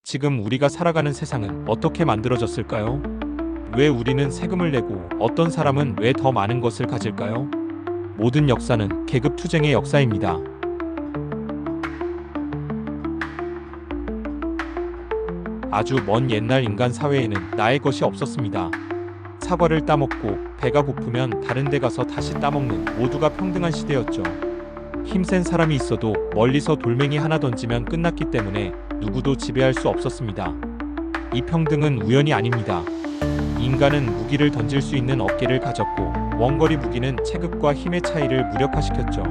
지금 우리가 살아가는 세상은 어떻게 만들어졌을까요? 왜 우리는 세금을 내고 어떤 사람은 왜 더 많은 것을 가질까요? 모든 역사는 계급 투쟁의 역사입니다. 아주 먼 옛날 인간 사회에는 나의 것이 없었습니다. 사과를 따먹고 배가 고프면 다른 데 가서 다시 따먹는 모두가 평등한 시대였죠. 힘센 사람이 있어도 멀리서 돌멩이 하나 던지면 끝났기 때문에 누구도 지배할 수 없었습니다. 이 평등은 우연이 아닙니다. 인간은 무기를 던질 수 있는 어깨를 가졌고 원거리 무기는 체급과 힘의 차이를 무력화시켰죠.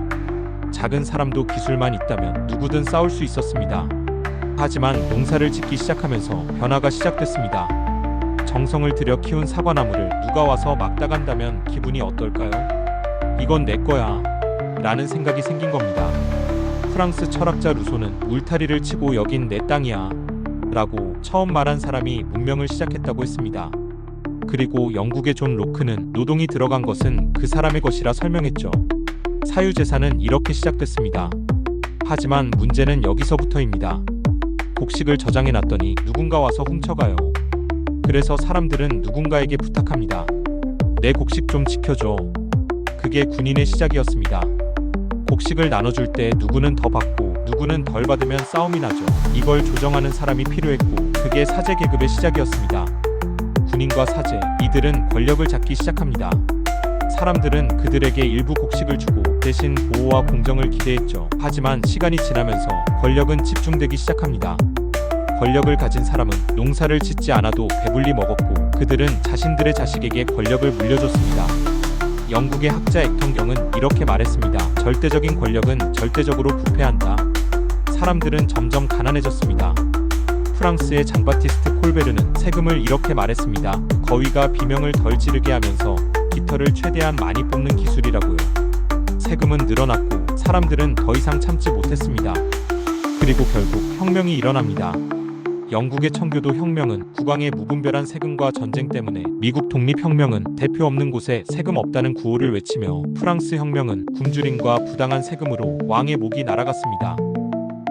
작은 사람도 기술만 있다면 누구든 싸울 수 있었습니다. 하지만 농사를 짓기 시작하면서 변화가 시작됐습니다. 정성을 들여 키운 사과나무를 누가 와서 막 따간다면 기분이 어떨까요? 이건 내 거야 라는 생각이 생긴 겁니다. 프랑스 철학자 루소는 울타리를 치고 여긴 내 땅이야 라고 처음 말한 사람이 문명을 시작했다고 했습니다. 그리고 영국의 존 로크는 노동이 들어간 것은 그 사람의 것이라 설명했죠. 사유재산은 이렇게 시작됐습니다. 하지만 문제는 여기서부터입니다. 곡식을 저장해놨더니 누군가 와서 훔쳐가요. 그래서 사람들은 누군가에게 부탁합니다. 내 곡식 좀 지켜줘. 그게 군인의 시작이었습니다. 곡식을 나눠줄 때 누구는 더 받고 누구는 덜 받으면 싸움이 나죠. 이걸 조정하는 사람이 필요했고 그게 사제 계급의 시작이었습니다. 군인과 사제, 이들은 권력을 잡기 시작합니다. 사람들은 그들에게 일부 곡식을 주고 대신 보호와 공정을 기대했죠. 하지만 시간이 지나면서 권력은 집중되기 시작합니다. 권력을 가진 사람은 농사를 짓지 않아도 배불리 먹었고 그들은 자신들의 자식에게 권력을 물려줬습니다. 영국의 학자 액턴경은 이렇게 말했습니다. 절대적인 권력은 절대적으로 부패한다. 사람들은 점점 가난해졌습니다. 프랑스의 장바티스트 콜베르는 세금을 이렇게 말했습니다. 거위가 비명을 덜 지르게 하면서 깃털을 최대한 많이 뽑는 기술이라고요. 세금은 늘어났고 사람들은 더 이상 참지 못했습니다. 그리고 결국 혁명이 일어납니다. 영국의 청교도 혁명은 국왕의 무분별한 세금과 전쟁 때문에, 미국 독립혁명은 대표 없는 곳에 세금 없다는 구호를 외치며, 프랑스 혁명은 굶주림과 부당한 세금으로 왕의 목이 날아갔습니다.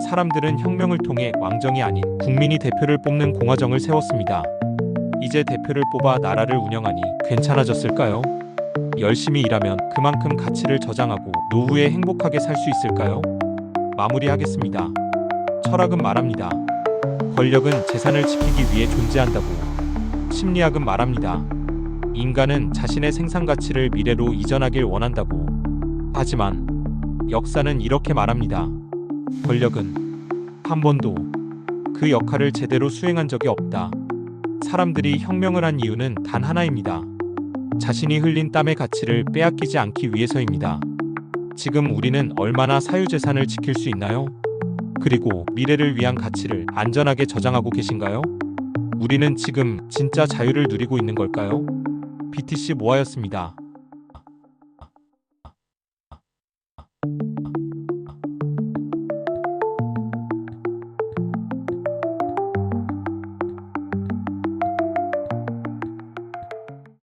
사람들은 혁명을 통해 왕정이 아닌 국민이 대표를 뽑는 공화정을 세웠습니다. 이제 대표를 뽑아 나라를 운영하니 괜찮아졌을까요? 열심히 일하면 그만큼 가치를 저장하고 노후에 행복하게 살 수 있을까요? 마무리하겠습니다. 철학은 말합니다. 권력은 재산을 지키기 위해 존재한다고. 심리학은 말합니다. 인간은 자신의 생산 가치를 미래로 이전하길 원한다고. 하지만 역사는 이렇게 말합니다. 권력은 한 번도 그 역할을 제대로 수행한 적이 없다. 사람들이 혁명을 한 이유는 단 하나입니다. 자신이 흘린 땀의 가치를 빼앗기지 않기 위해서입니다. 지금 우리는 얼마나 사유재산을 지킬 수 있나요? 그리고 미래를 위한 가치를 안전하게 저장하고 계신가요? 우리는 지금 진짜 자유를 누리고 있는 걸까요? BTC 모아였습니다.